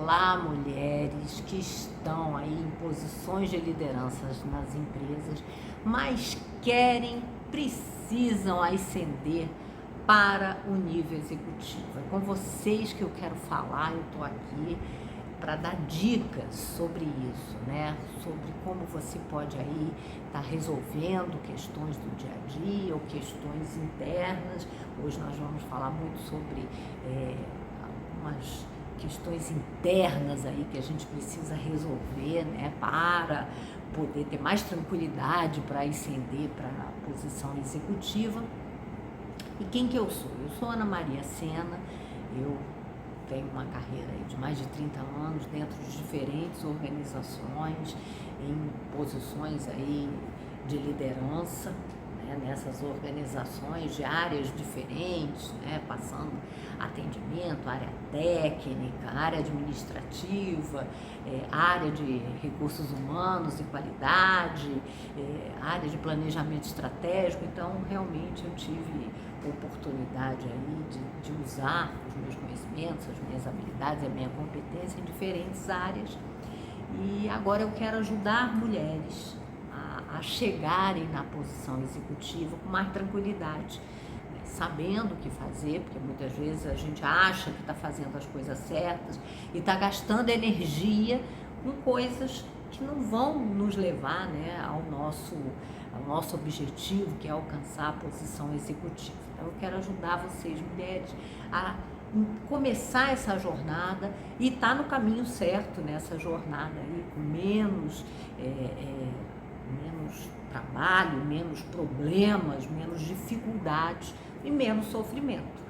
Olá, mulheres que estão aí em posições de liderança nas empresas, mas precisam ascender para o nível executivo. É com vocês que eu quero falar, eu estou aqui para dar dicas sobre isso, né? Sobre como você pode aí estar resolvendo questões do dia a dia ou questões internas. Hoje nós vamos falar muito sobre algumas questões internas aí que a gente precisa resolver, né? Para poder ter mais tranquilidade para ascender para a posição executiva. E quem que eu sou? Eu sou Ana Maria Sena, eu tenho uma carreira aí de mais de 30 anos dentro de diferentes organizações, em posições aí de liderança, né, nessas organizações de áreas diferentes, né, passando atendimento, área técnica, área administrativa, área de recursos humanos e qualidade, área de planejamento estratégico. Então, realmente eu tive oportunidade aí de usar os meus conhecimentos, as minhas habilidades, a minha competência em diferentes áreas. E agora eu quero ajudar mulheres a chegarem na posição executiva com mais tranquilidade, né? Sabendo o que fazer, porque muitas vezes a gente acha que está fazendo as coisas certas e está gastando energia com coisas que não vão nos levar, né, ao nosso objetivo, que é alcançar a posição executiva. Então eu quero ajudar vocês, mulheres, a começar essa jornada e estar no caminho certo nessa jornada aí, com menos trabalho, menos problemas, menos dificuldades e menos sofrimento,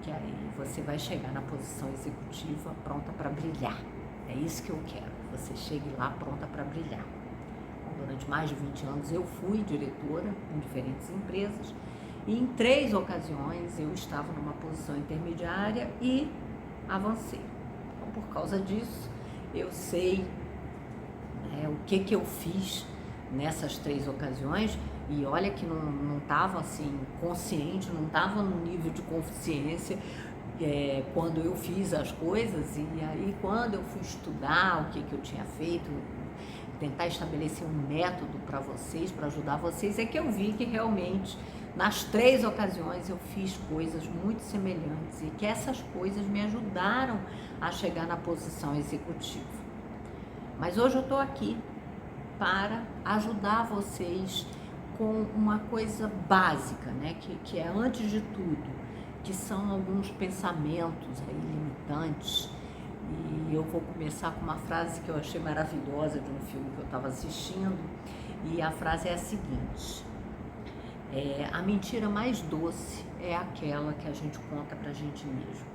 que aí você vai chegar na posição executiva pronta para brilhar. É isso que eu quero, que você chegue lá pronta para brilhar. Então, durante mais de 20 anos eu fui diretora em diferentes empresas e em 3 ocasiões eu estava numa posição intermediária e avancei. Então, por causa disso, eu sei, né, o que eu fiz nessas 3 ocasiões, e olha que não estava assim consciente, não estava no nível de consciência quando eu fiz as coisas. E aí quando eu fui estudar o que eu tinha feito, tentar estabelecer um método para vocês, para ajudar vocês, é que eu vi que realmente nas 3 ocasiões eu fiz coisas muito semelhantes e que essas coisas me ajudaram a chegar na posição executiva. Mas hoje eu estou aqui para ajudar vocês com uma coisa básica, né? Que é antes de tudo, que são alguns pensamentos aí limitantes. E eu vou começar com uma frase que eu achei maravilhosa de um filme que eu estava assistindo, e a frase é a seguinte: a mentira mais doce é aquela que a gente conta pra gente mesmo.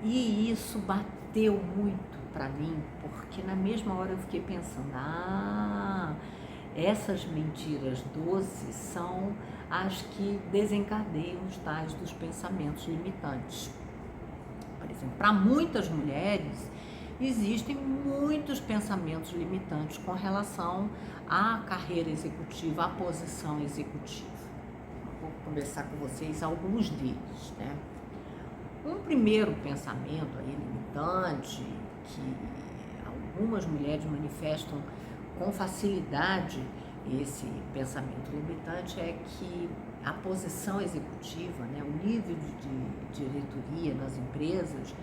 E isso bateu muito para mim, porque na mesma hora eu fiquei pensando, essas mentiras doces são as que desencadeiam os tais dos pensamentos limitantes. Por exemplo, para muitas mulheres existem muitos pensamentos limitantes com relação à carreira executiva, à posição executiva. Vou conversar com vocês alguns deles, né? Um primeiro pensamento aí limitante, que algumas mulheres manifestam com facilidade esse pensamento limitante, é que a posição executiva, né, o nível de diretoria nas empresas,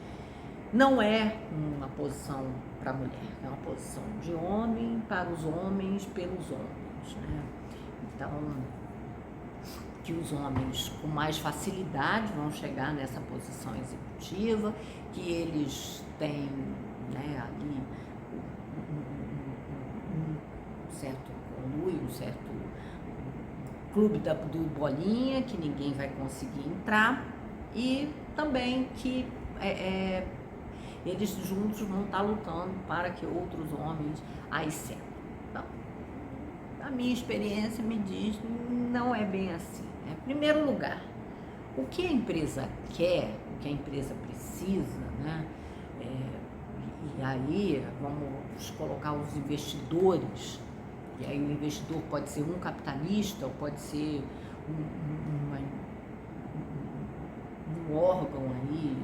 não é uma posição para a mulher, é uma posição de homem para os homens, pelos homens, né? Então, que os homens com mais facilidade vão chegar nessa posição executiva, que eles têm, né, ali um certo conluio, um certo clube do bolinha, que ninguém vai conseguir entrar, e também que eles juntos vão estar lutando para que outros homens ascendam. Então, a minha experiência me diz, não é bem assim. Em primeiro lugar, o que a empresa quer, o que a empresa precisa, né? E aí vamos colocar os investidores, e aí o investidor pode ser um capitalista, ou pode ser um órgão aí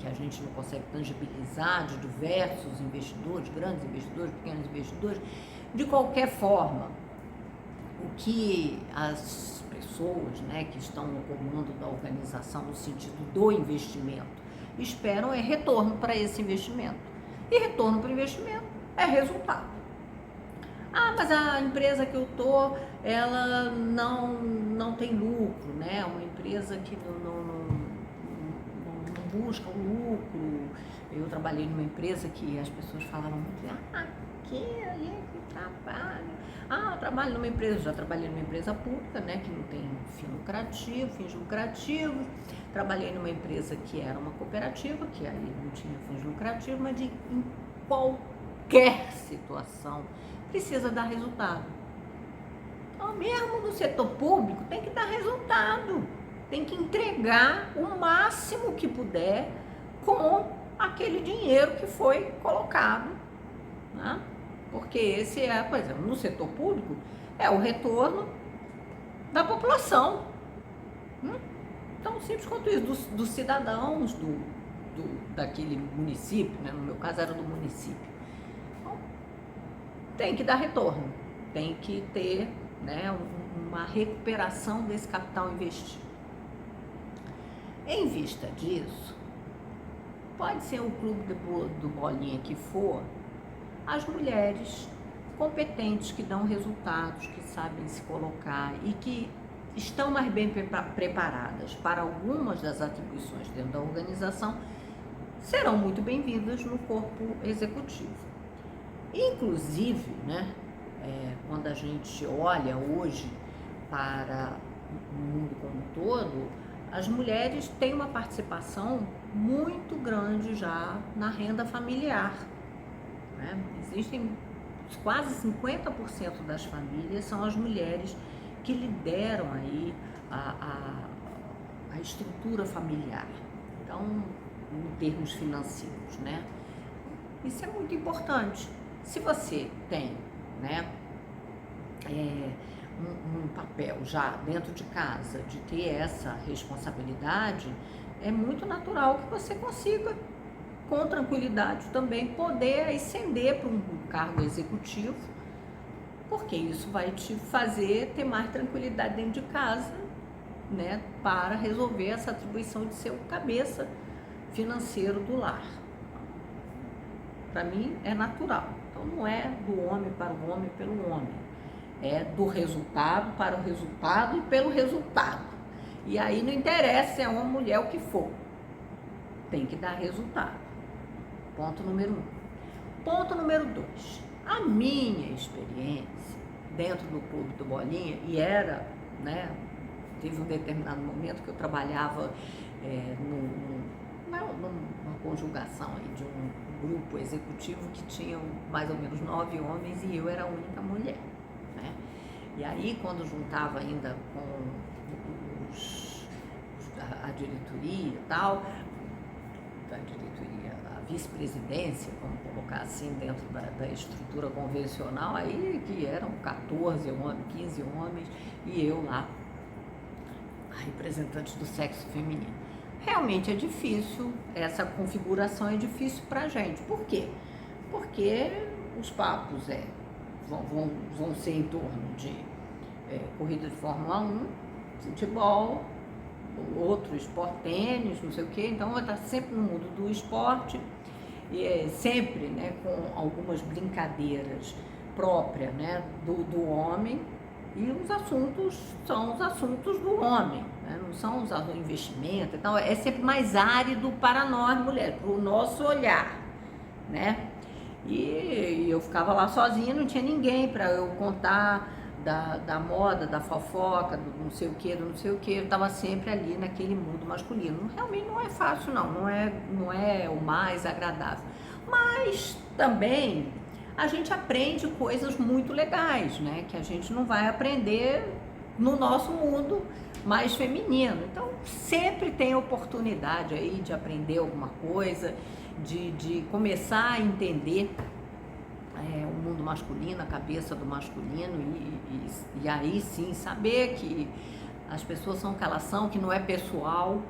que a gente não consegue tangibilizar, de diversos investidores, grandes investidores, pequenos investidores. De qualquer forma, o que as pessoas, né, que estão no comando da organização, no sentido do investimento, esperam é retorno para esse investimento. E retorno para o investimento é resultado. Ah, mas a empresa que eu tô, ela não tem lucro, né? É uma empresa que não busca o lucro. Eu trabalhei numa empresa que as pessoas falavam muito, que trabalho. Eu trabalho numa empresa, já trabalhei numa empresa pública, né, que não tem fins lucrativos. Trabalhei numa empresa que era uma cooperativa, que aí não tinha fins lucrativos, mas em qualquer situação precisa dar resultado. Então, mesmo no setor público, tem que dar resultado, tem que entregar o máximo que puder com aquele dinheiro que foi colocado, né? Porque esse é, por exemplo, no setor público, é o retorno da população. Tão simples quanto isso, dos cidadãos daquele município, né? No meu caso era do município. Então, tem que dar retorno, tem que ter, né, uma recuperação desse capital investido. Em vista disso, pode ser o clube do Bolinha que for, as mulheres competentes, que dão resultados, que sabem se colocar e que estão mais bem preparadas para algumas das atribuições dentro da organização, serão muito bem-vindas no corpo executivo. Inclusive, né, quando a gente olha hoje para o mundo como um todo, as mulheres têm uma participação muito grande já na renda familiar. Existem quase 50% das famílias são as mulheres que lideram aí a estrutura familiar. Então, em termos financeiros, né? Isso é muito importante. Se você tem, né, um papel já dentro de casa de ter essa responsabilidade, é muito natural que você consiga, com tranquilidade também, poder ascender para um cargo executivo, porque isso vai te fazer ter mais tranquilidade dentro de casa, né, para resolver essa atribuição de ser o cabeça financeiro do lar. Para mim é natural. Então não é do homem para o homem pelo homem, é do resultado para o resultado e pelo resultado. E aí não interessa se é uma mulher ou o que for, tem que dar resultado. Ponto número 1. Ponto número 2. A minha experiência dentro do clube do Bolinha, e era, né, teve um determinado momento que eu trabalhava numa conjugação aí de um grupo executivo que tinha mais ou menos 9 homens e eu era a única mulher, né? E aí, quando juntava ainda com a diretoria e tal, da diretoria, a vice-presidência, vamos colocar assim, dentro da estrutura convencional, aí que eram 14 homens, 15 homens, e eu lá, a representante do sexo feminino. Realmente é difícil, essa configuração é difícil pra gente. Por quê? Porque os papos vão ser em torno de corrida de Fórmula 1, futebol, outro esporte, tênis, não sei o quê. Então, está sempre no mundo do esporte, e sempre, né, com algumas brincadeiras próprias, né, do homem, e os assuntos são os assuntos do homem, né, não são os do investimento. Então, é sempre mais árido para nós mulheres, para o nosso olhar, né? E eu ficava lá sozinha, não tinha ninguém para eu contar da moda, da fofoca, do não sei o que, eu estava sempre ali naquele mundo masculino. Realmente não é fácil não é o mais agradável, mas também a gente aprende coisas muito legais, né, que a gente não vai aprender no nosso mundo mais feminino. Então sempre tem oportunidade aí de aprender alguma coisa, de começar a entender o mundo masculino, a cabeça do masculino, e aí sim saber que as pessoas são o que elas são, que não é pessoal,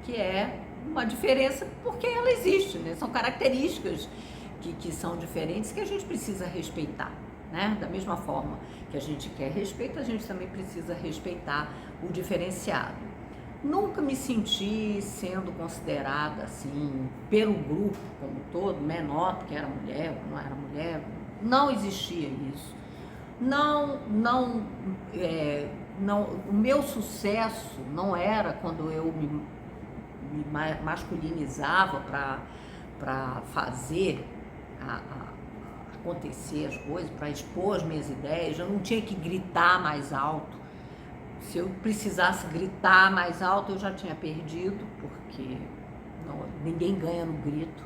que é uma diferença porque ela existe, né? São características que são diferentes que a gente precisa respeitar, né? Da mesma forma que a gente quer respeito, a gente também precisa respeitar o diferenciado. Nunca me senti sendo considerada assim pelo grupo como um todo menor porque era mulher ou não era mulher. Não existia isso. Não, o meu sucesso não era quando eu me masculinizava para fazer acontecer as coisas, para expor as minhas ideias. Eu não tinha que gritar mais alto. Se eu precisasse gritar mais alto, eu já tinha perdido, porque ninguém ganha no grito,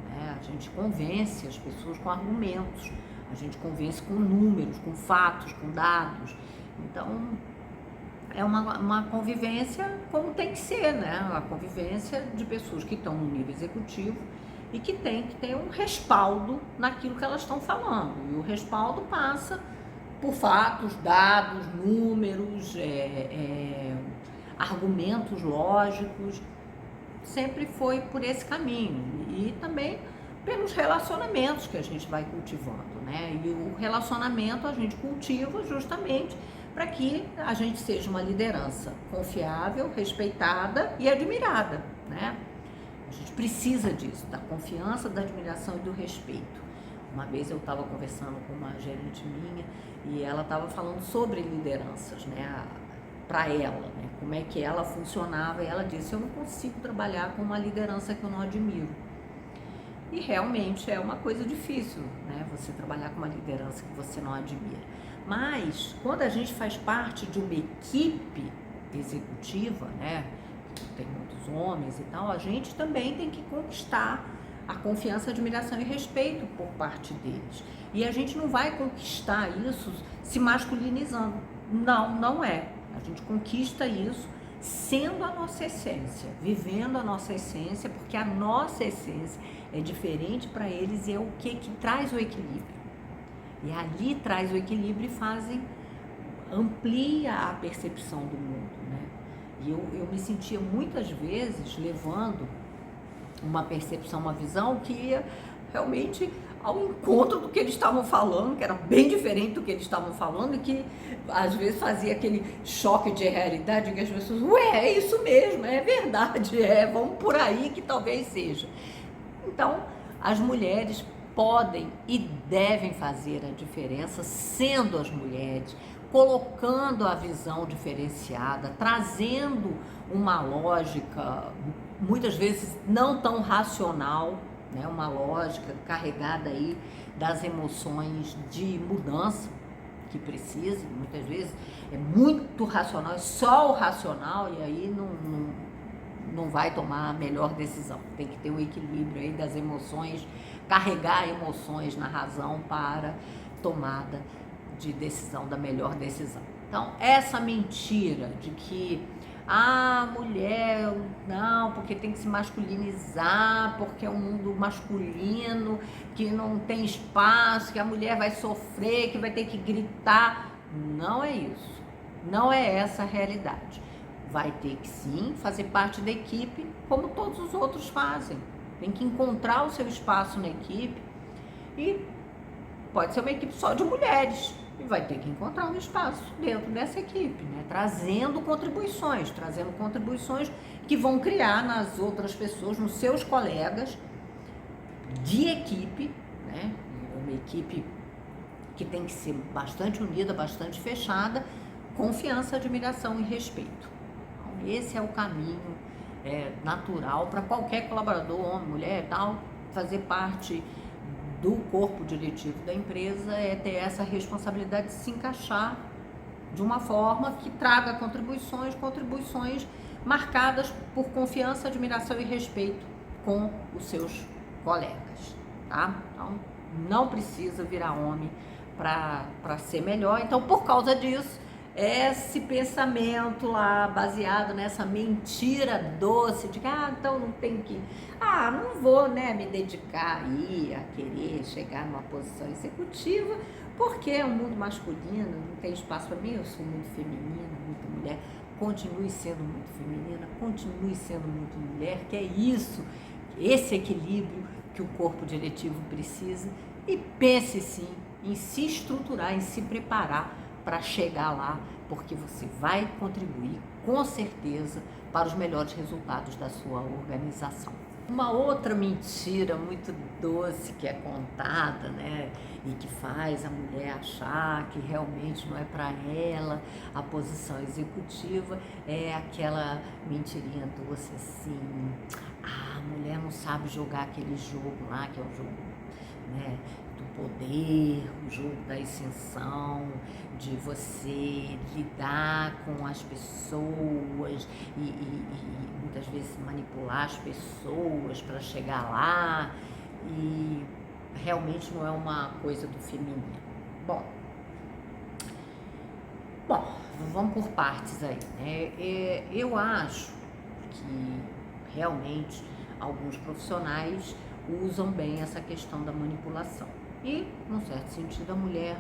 né? A gente convence as pessoas com argumentos, a gente convence com números, com fatos, com dados. Então, é uma convivência como tem que ser, né? A convivência de pessoas que estão no nível executivo e que tem que ter um respaldo naquilo que elas estão falando. E o respaldo passa por fatos, dados, números, argumentos lógicos. Sempre foi por esse caminho. E também pelos relacionamentos que a gente vai cultivando, né? E o relacionamento a gente cultiva justamente para que a gente seja uma liderança confiável, respeitada e admirada, né? A gente precisa disso, da confiança, da admiração e do respeito. Uma vez eu estava conversando com uma gerente minha e ela estava falando sobre lideranças, né? Para ela, né? Como é que ela funcionava, e ela disse: eu não consigo trabalhar com uma liderança que eu não admiro. E realmente é uma coisa difícil, né? Você trabalhar com uma liderança que você não admira. Mas quando a gente faz parte de uma equipe executiva, né? Tem muitos homens e tal, a gente também tem que conquistar a confiança, admiração e respeito por parte deles. E a gente não vai conquistar isso se masculinizando. Não é. A gente conquista isso sendo a nossa essência, vivendo a nossa essência, porque a nossa essência é diferente para eles e é o que traz o equilíbrio. E ali traz o equilíbrio e amplia a percepção do mundo, né? E eu me sentia muitas vezes levando uma percepção, uma visão que ia realmente ao encontro do que eles estavam falando, que era bem diferente do que eles estavam falando, e que às vezes fazia aquele choque de realidade em que as pessoas, é isso mesmo, é verdade, vamos por aí que talvez seja. Então, as mulheres podem e devem fazer a diferença sendo as mulheres, colocando a visão diferenciada, trazendo uma lógica muitas vezes não tão racional, né? Uma lógica carregada aí das emoções de mudança que precisa, muitas vezes é muito racional, é só o racional, e aí não vai tomar a melhor decisão. Tem que ter o equilíbrio aí das emoções, carregar emoções na razão para tomada de decisão, da melhor decisão. Então, essa mentira de que mulher, não, porque tem que se masculinizar, porque é um mundo masculino, que não tem espaço, que a mulher vai sofrer, que vai ter que gritar. Não é isso. Não é essa a realidade. Vai ter que sim fazer parte da equipe, como todos os outros fazem. Tem que encontrar o seu espaço na equipe, e pode ser uma equipe só de mulheres, e vai ter que encontrar um espaço dentro dessa equipe, né? Trazendo contribuições que vão criar nas outras pessoas, nos seus colegas de equipe, né? Uma equipe que tem que ser bastante unida, bastante fechada, confiança, admiração e respeito. Então, esse é o caminho natural para qualquer colaborador, homem, mulher e tal, fazer parte do corpo diretivo da empresa, é ter essa responsabilidade de se encaixar de uma forma que traga contribuições marcadas por confiança, admiração e respeito com os seus colegas, tá? Então, não precisa virar homem para ser melhor. Então, por causa disso, esse pensamento lá, baseado nessa mentira doce de que, então não tem que, não vou, né, me dedicar aí a querer chegar numa posição executiva, porque é um mundo masculino, não tem espaço para mim, eu sou muito feminina, muito mulher. continue sendo muito feminina, continue sendo muito mulher, que é isso, esse equilíbrio que o corpo diretivo precisa, e pense sim em se estruturar, em se preparar para chegar lá, porque você vai contribuir com certeza para os melhores resultados da sua organização. Uma outra mentira muito doce que é contada, né, e que faz a mulher achar que realmente não é para ela a posição executiva, é aquela mentirinha doce assim: a mulher não sabe jogar aquele jogo lá, que é o jogo, né, do poder, o jogo da ascensão, de você lidar com as pessoas e muitas vezes manipular as pessoas para chegar lá, e realmente não é uma coisa do feminino. Bom, vamos por partes aí, né? Eu acho que realmente alguns profissionais usam bem essa questão da manipulação. E, num certo sentido, a mulher,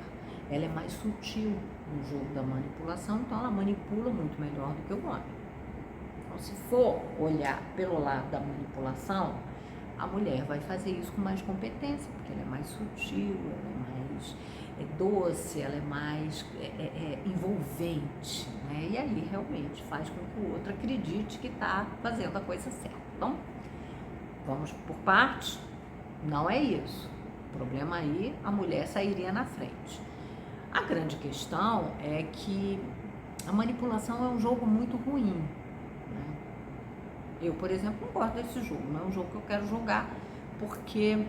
ela é mais sutil no jogo da manipulação, então ela manipula muito melhor do que o homem. Então, se for olhar pelo lado da manipulação, a mulher vai fazer isso com mais competência, porque ela é mais sutil, ela é mais doce, ela é mais envolvente, né? E aí realmente faz com que o outro acredite que está fazendo a coisa certa. Então, vamos por partes, não é isso. O problema aí, a mulher sairia na frente. A grande questão é que a manipulação é um jogo muito ruim, né? Eu, por exemplo, não gosto desse jogo, não é um jogo que eu quero jogar, porque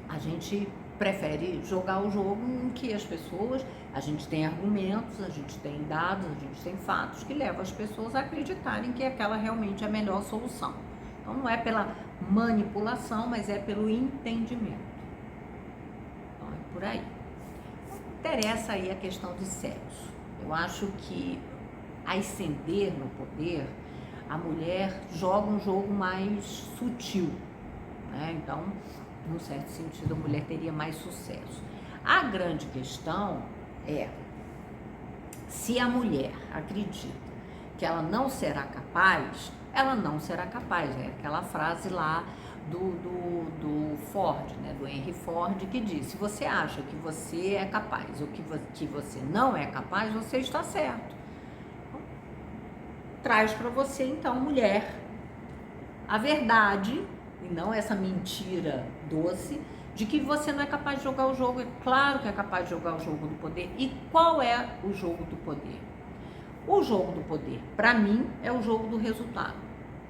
a gente prefere jogar o jogo em que as pessoas, a gente tem argumentos, a gente tem dados, a gente tem fatos que levam as pessoas a acreditarem que aquela realmente é a melhor solução. Então não é pela manipulação, mas é pelo entendimento. Então é por aí. Interessa aí a questão de sexo. Eu acho que, a ascender no poder, a mulher joga um jogo mais sutil, né? Então, num certo sentido, a mulher teria mais sucesso. A grande questão é, se a mulher acredita que ela não será capaz, ela não será capaz. É aquela frase lá do Ford, né, do Henry Ford, que diz: se você acha que você é capaz ou que você não é capaz, você está certo. Então, traz para você, então, mulher, a verdade, e não essa mentira doce, de que você não é capaz de jogar o jogo. É claro que é capaz de jogar o jogo do poder. E qual é o jogo do poder? O jogo do poder, para mim, é o jogo do resultado,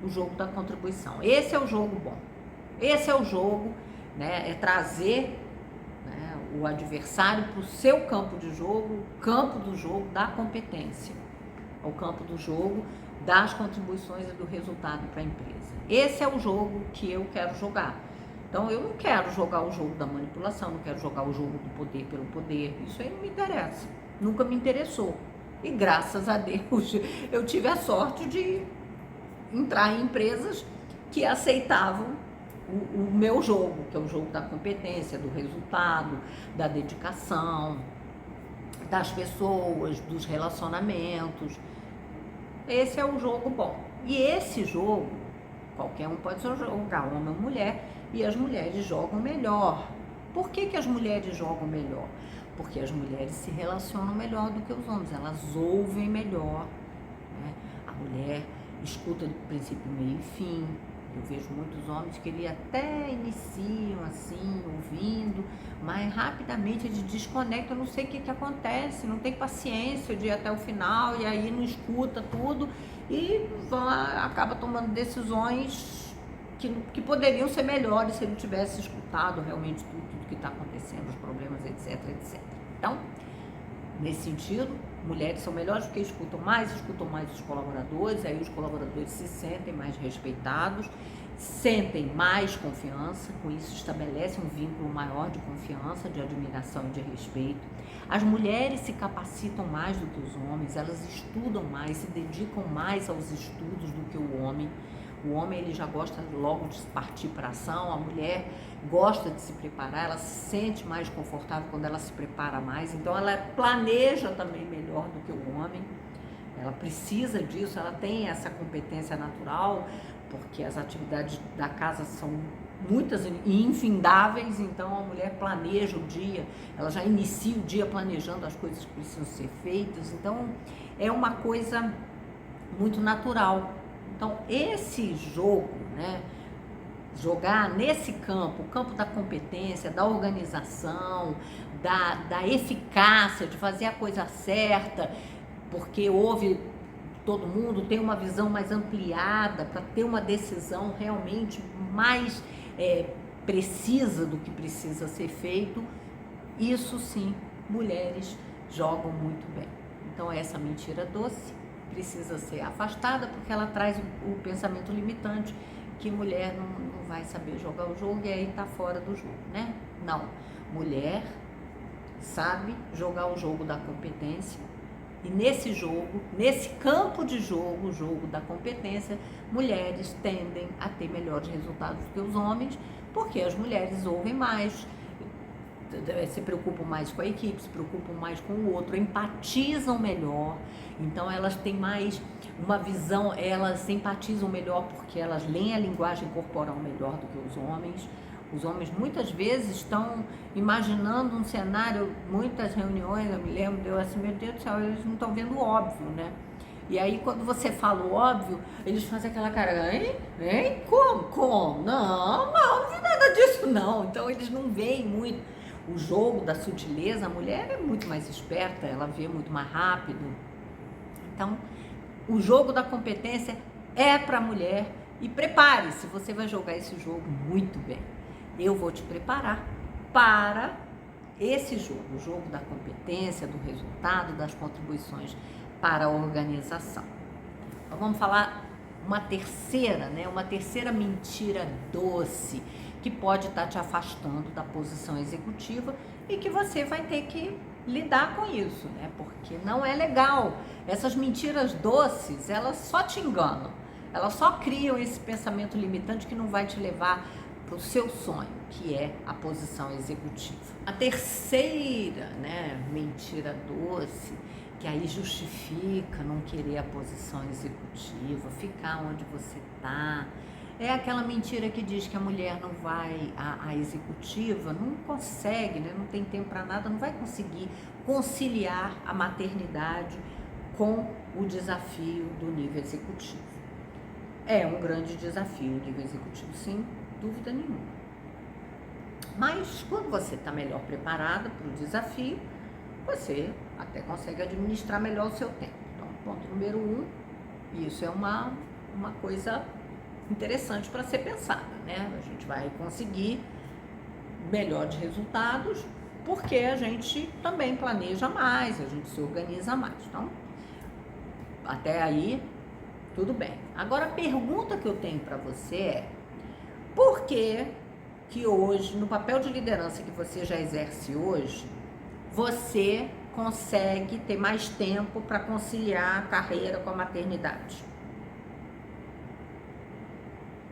o jogo da contribuição. Esse é o jogo bom. Esse é o jogo, né? É trazer, né, o adversário para o seu campo de jogo, o campo do jogo da competência, o campo do jogo das contribuições e do resultado para a empresa. Esse é o jogo que eu quero jogar. Então, eu não quero jogar o jogo da manipulação, não quero jogar o jogo do poder pelo poder. Isso aí não me interessa, nunca me interessou. E graças a Deus eu tive a sorte de entrar em empresas que aceitavam o meu jogo, que é o jogo da competência, do resultado, da dedicação, das pessoas, dos relacionamentos. Esse é o jogo bom. E esse jogo, qualquer um pode jogar, homem ou mulher, e as mulheres jogam melhor. Por que as mulheres jogam melhor? Porque as mulheres se relacionam melhor do que os homens, elas ouvem melhor, né? A mulher escuta do princípio, meio e fim. Eu vejo muitos homens que ele até iniciam assim, ouvindo, mas rapidamente eles desconectam, eu não sei o que acontece, não tem paciência de ir até o final, e aí não escuta tudo e acaba tomando decisões que poderiam ser melhores se ele tivesse escutado realmente tudo que está acontecendo, os problemas, etc, etc. Então, nesse sentido, mulheres são melhores porque escutam mais os colaboradores, aí os colaboradores se sentem mais respeitados, sentem mais confiança, com isso estabelecem um vínculo maior de confiança, de admiração e de respeito. As mulheres se capacitam mais do que os homens, elas estudam mais, se dedicam mais aos estudos do que o homem. O homem, ele já gosta logo de partir para a ação, a mulher gosta de se preparar, ela se sente mais confortável quando ela se prepara mais, então ela planeja também melhor do que o homem. ela precisa disso, ela tem essa competência natural, porque as atividades da casa são muitas e infindáveis, então a mulher planeja o dia, ela já inicia o dia planejando as coisas que precisam ser feitas, então é uma coisa muito natural. Então esse jogo, né, jogar nesse campo, o campo da competência, da organização, da eficácia, de fazer a coisa certa, porque todo mundo tem uma visão mais ampliada para ter uma decisão realmente mais precisa do que precisa ser feito. Isso sim, mulheres jogam muito bem. Então essa mentira doce precisa ser afastada, porque ela traz o pensamento limitante que mulher não vai saber jogar o jogo e aí está fora do jogo, né? Não, mulher sabe jogar o jogo da competência. E nesse jogo, nesse campo de jogo, o jogo da competência, mulheres tendem a ter melhores resultados do que os homens, porque as mulheres ouvem mais, se preocupam mais com a equipe, se preocupam mais com o outro, empatizam melhor, então elas têm mais uma visão, elas empatizam melhor porque elas leem a linguagem corporal melhor do que os homens. Os homens muitas vezes estão imaginando um cenário, muitas reuniões, eu me lembro, eu assim, meu Deus do céu, eles não estão vendo o óbvio, né? E aí quando você fala o óbvio, eles fazem aquela cara, hein? Como? Não vi nada disso não. Então eles não veem muito o jogo da sutileza, a mulher é muito mais esperta, ela vê muito mais rápido. Então, o jogo da competência é para a mulher e prepare-se, você vai jogar esse jogo muito bem. Eu vou te preparar para esse jogo, o jogo da competência, do resultado, das contribuições para a organização. Então, vamos falar uma terceira mentira doce, que pode estar te afastando da posição executiva e que você vai ter que lidar com isso, né? Porque não é legal. Essas mentiras doces, elas só te enganam, elas só criam esse pensamento limitante que não vai te levar para o seu sonho, que é a posição executiva. A terceira, né, mentira doce, que aí justifica não querer a posição executiva, ficar onde você está, é aquela mentira que diz que a mulher não vai, a executiva não consegue, né, não tem tempo para nada, não vai conseguir conciliar a maternidade com o desafio do nível executivo. É um grande desafio o nível executivo, sem dúvida nenhuma. Mas quando você está melhor preparada para o desafio, você até consegue administrar melhor o seu tempo. Então, ponto número 1, isso é uma coisa interessante para ser pensada, né? A gente vai conseguir melhores resultados porque a gente também planeja mais, a gente se organiza mais. Então, até aí, tudo bem. Agora, a pergunta que eu tenho para você é: por que hoje, no papel de liderança que você já exerce hoje, você consegue ter mais tempo para conciliar a carreira com a maternidade?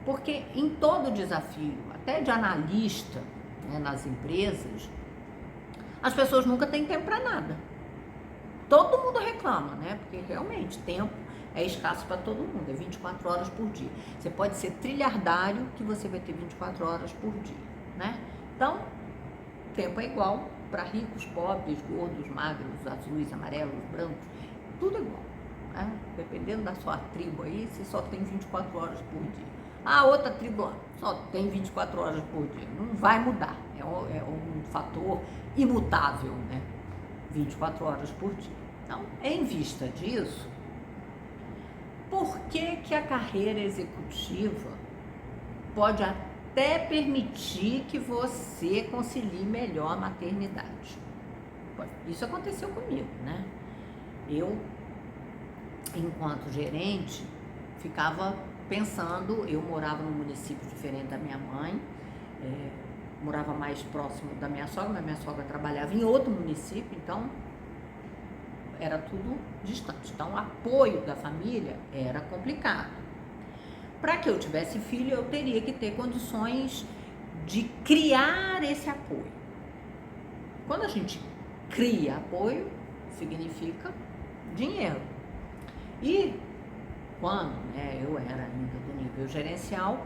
Porque em todo desafio, até de analista, né, nas empresas, as pessoas nunca têm tempo para nada. Todo mundo reclama, né? Porque realmente tempo é escasso para todo mundo, é 24 horas por dia. Você pode ser trilhardário que você vai ter 24 horas por dia, né? Então, tempo é igual para ricos, pobres, gordos, magros, azuis, amarelos, brancos, tudo igual, né? Dependendo da sua tribo aí, você só tem 24 horas por dia. A outra tribo só tem 24 horas por dia, não vai mudar, é um fator imutável, né? 24 horas por dia. Então, em vista disso, por que a carreira executiva pode até permitir que você concilie melhor a maternidade? Isso aconteceu comigo, né? Eu, enquanto gerente, ficava pensando, eu morava num município diferente da minha mãe, morava mais próximo da minha sogra, mas minha sogra trabalhava em outro município, então era tudo distante. Então, o apoio da família era complicado. Para que eu tivesse filho, eu teria que ter condições de criar esse apoio. Quando a gente cria apoio, significa dinheiro. E quando, né, eu era ainda do nível gerencial,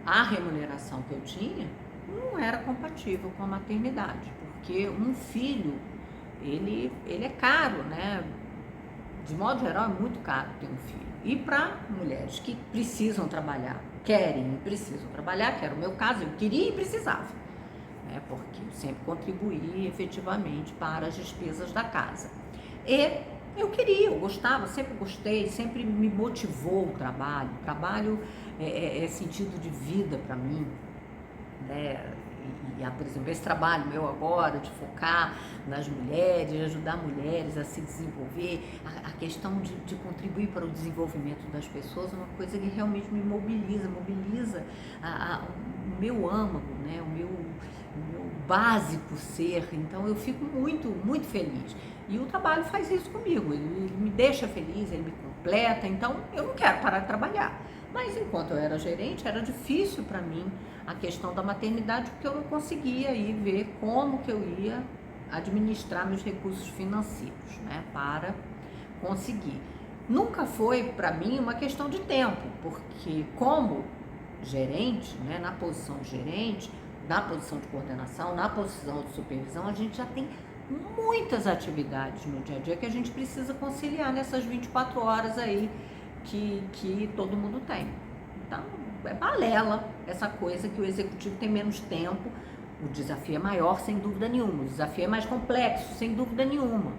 a remuneração que eu tinha não era compatível com a maternidade, porque um filho, ele é caro, né? De modo geral, é muito caro ter um filho. E para mulheres que precisam trabalhar, querem e precisam trabalhar, que era o meu caso, eu queria e precisava, né? Porque eu sempre contribuí efetivamente para as despesas da casa. E eu queria, eu gostava, sempre gostei, sempre me motivou o trabalho. O trabalho é sentido de vida para mim, né? Por exemplo, esse trabalho meu agora de focar nas mulheres, de ajudar mulheres a se desenvolver, a questão de contribuir para o desenvolvimento das pessoas é uma coisa que realmente me mobiliza o meu âmago, né? O meu básico ser. Então eu fico muito, muito feliz. E o trabalho faz isso comigo, ele me deixa feliz, ele me completa, então eu não quero parar de trabalhar. Mas enquanto eu era gerente, era difícil para mim a questão da maternidade, porque eu não conseguia aí ver como que eu ia administrar meus recursos financeiros, né, para conseguir. Nunca foi para mim uma questão de tempo, porque como gerente, né, na posição de gerente, na posição de coordenação, na posição de supervisão, a gente já tem muitas atividades no dia a dia que a gente precisa conciliar nessas 24 horas aí que todo mundo tem. Então, é balela essa coisa que o executivo tem menos tempo. O desafio é maior, sem dúvida nenhuma. O desafio é mais complexo, sem dúvida nenhuma.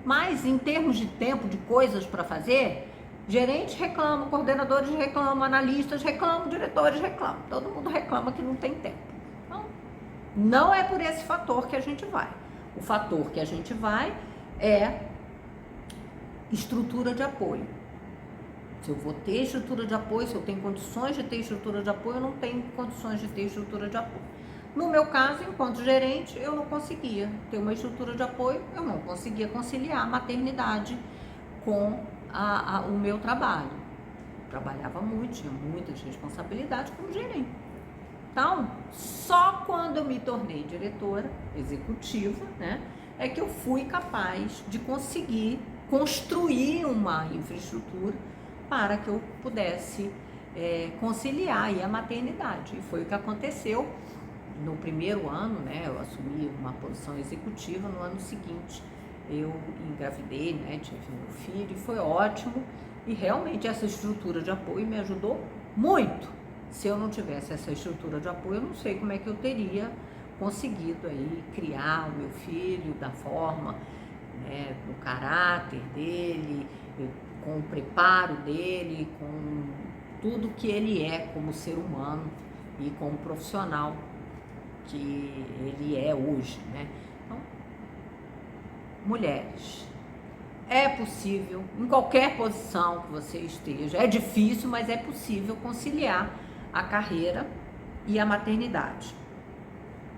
Mas, em termos de tempo, de coisas para fazer, gerentes reclamam, coordenadores reclamam, analistas reclamam, diretores reclamam. Todo mundo reclama que não tem tempo. Então, não é por esse fator que a gente vai. O fator que a gente vai é estrutura de apoio. Se eu vou ter estrutura de apoio, se eu tenho condições de ter estrutura de apoio, eu não tenho condições de ter estrutura de apoio. No meu caso, enquanto gerente, eu não conseguia ter uma estrutura de apoio, eu não conseguia conciliar a maternidade com o meu trabalho. Trabalhava muito, tinha muitas responsabilidades como gerente. Então, só quando eu me tornei diretora executiva, né, é que eu fui capaz de conseguir construir uma infraestrutura para que eu pudesse conciliar aí a maternidade. E foi o que aconteceu no primeiro ano, né? Eu assumi uma posição executiva. No ano seguinte eu engravidei, né? Tive meu filho e foi ótimo. E realmente essa estrutura de apoio me ajudou muito. Se eu não tivesse essa estrutura de apoio, eu não sei como é que eu teria conseguido aí criar o meu filho da forma, né, do caráter dele, com o preparo dele, com tudo que ele é como ser humano e como profissional que ele é hoje, né? Então, mulheres, é possível, em qualquer posição que você esteja, é difícil, mas é possível conciliar a carreira e a maternidade.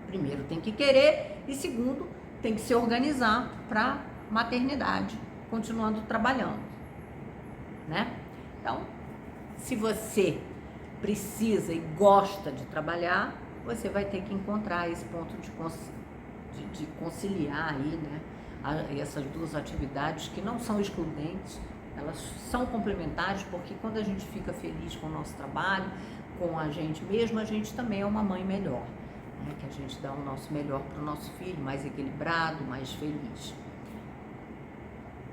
Primeiro, tem que querer e segundo, tem que se organizar para maternidade, continuando trabalhando, né? Então, se você precisa e gosta de trabalhar, você vai ter que encontrar esse ponto de conciliar aí, né, essas duas atividades que não são excludentes, elas são complementares, porque quando a gente fica feliz com o nosso trabalho, com a gente mesmo, a gente também é uma mãe melhor, né, que a gente dá o nosso melhor para o nosso filho, mais equilibrado, mais feliz.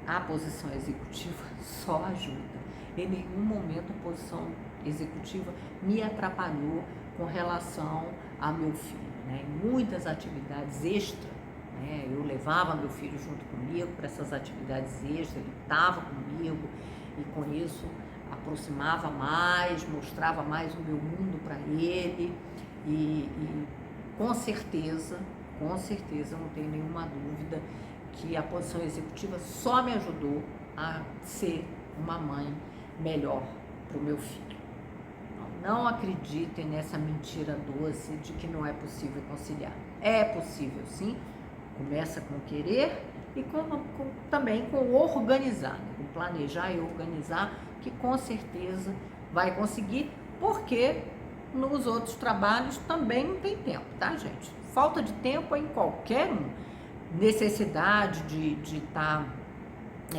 A posição executiva só ajuda. Em nenhum momento a posição executiva me atrapalhou com relação ao meu filho, né? Em muitas atividades extras, né? Eu levava meu filho junto comigo para essas atividades extras, ele estava comigo e com isso aproximava mais, mostrava mais o meu mundo para ele e com certeza, não tenho nenhuma dúvida que a posição executiva só me ajudou a ser uma mãe melhor para o meu filho. Não acreditem nessa mentira doce de que não é possível conciliar. É possível, sim. Começa com querer e também com organizar, né? Com planejar e organizar, que com certeza vai conseguir, porque nos outros trabalhos também não tem tempo, tá, gente? Falta de tempo é em qualquer um. Necessidade de estar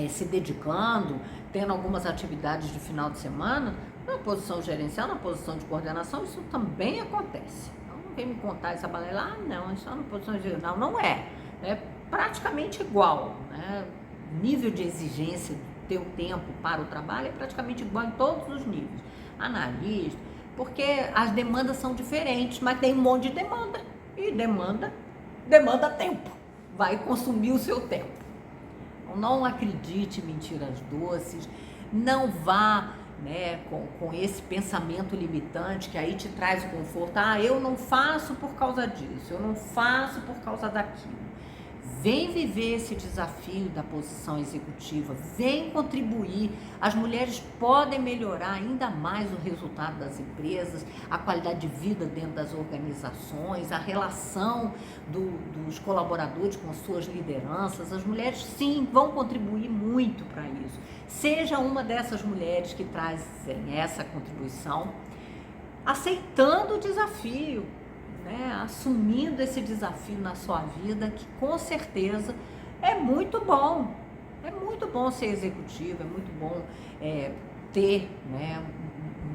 se dedicando, tendo algumas atividades de final de semana, na posição gerencial, na posição de coordenação, isso também acontece. Então não vem me contar essa balela, não, isso é na posição gerencial, não é. É praticamente igual, né? O nível de exigência do teu tempo para o trabalho é praticamente igual em todos os níveis. Analista, porque as demandas são diferentes, mas tem um monte de demanda. E demanda tempo, vai consumir o seu tempo. Então, não acredite em mentiras doces, não vá, né, com esse pensamento limitante que aí te traz o conforto. Eu não faço por causa disso, eu não faço por causa daquilo. Vem viver esse desafio da posição executiva, vem contribuir. As mulheres podem melhorar ainda mais o resultado das empresas, a qualidade de vida dentro das organizações, a relação dos colaboradores com suas lideranças. As mulheres, sim, vão contribuir muito para isso. Seja uma dessas mulheres que trazem essa contribuição, aceitando o desafio, né, assumindo esse desafio na sua vida, que com certeza é muito bom ser executivo, é muito bom ter, né,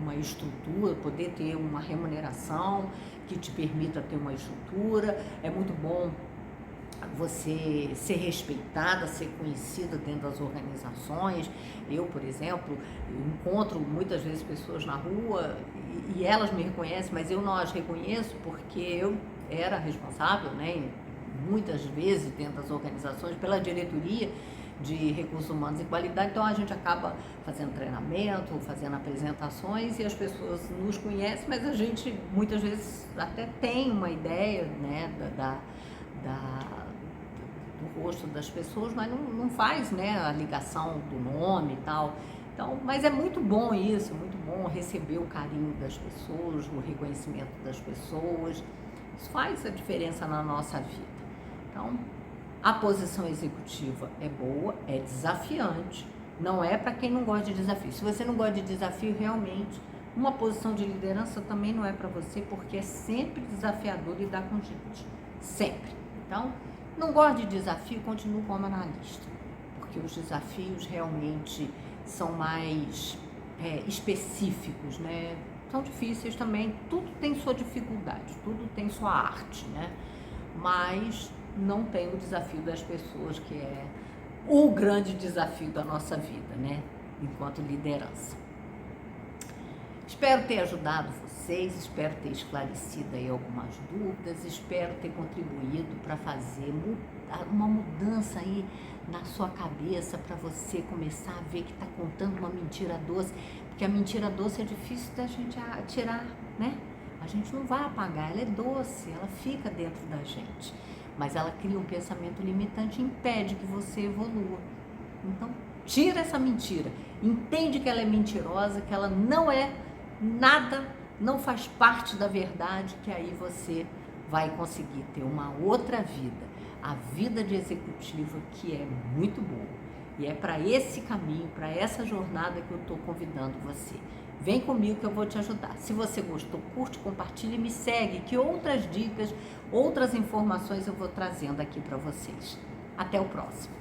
uma estrutura, poder ter uma remuneração que te permita ter uma estrutura, é muito bom você ser respeitada, ser conhecida dentro das organizações. Eu, por exemplo, encontro muitas vezes pessoas na rua e elas me reconhecem, mas eu não as reconheço porque eu era responsável, né, muitas vezes dentro das organizações, pela diretoria de recursos humanos e qualidade. Então a gente acaba fazendo treinamento, fazendo apresentações e as pessoas nos conhecem, mas a gente muitas vezes até tem uma ideia, né, do rosto das pessoas, mas não faz, né, a ligação do nome e tal. Então, mas é muito bom isso, muito bom receber o carinho das pessoas, o reconhecimento das pessoas. Isso faz a diferença na nossa vida. Então, a posição executiva é boa, é desafiante, não é para quem não gosta de desafio. Se você não gosta de desafio, realmente, uma posição de liderança também não é para você, porque é sempre desafiador lidar com gente, sempre. Então, não gosta de desafio, continue como analista, porque os desafios realmente são mais específicos, né? São difíceis também, tudo tem sua dificuldade, tudo tem sua arte, né? Mas não tem o desafio das pessoas, que é o grande desafio da nossa vida, né? Enquanto liderança. Espero ter ajudado vocês, espero ter esclarecido aí algumas dúvidas, espero ter contribuído para fazer uma mudança aí na sua cabeça, para você começar a ver que está contando uma mentira doce, porque a mentira doce é difícil da gente tirar, né? A gente não vai apagar, ela é doce, ela fica dentro da gente, mas ela cria um pensamento limitante e impede que você evolua. Então, tira essa mentira, entende que ela é mentirosa, que ela não é nada, não faz parte da verdade, que aí você vai conseguir ter uma outra vida, a vida de executiva, que é muito boa. E é para esse caminho, para essa jornada que eu estou convidando você. Vem comigo que eu vou te ajudar. Se você gostou, curte, compartilha e me segue, que outras dicas, outras informações eu vou trazendo aqui para vocês. Até o próximo.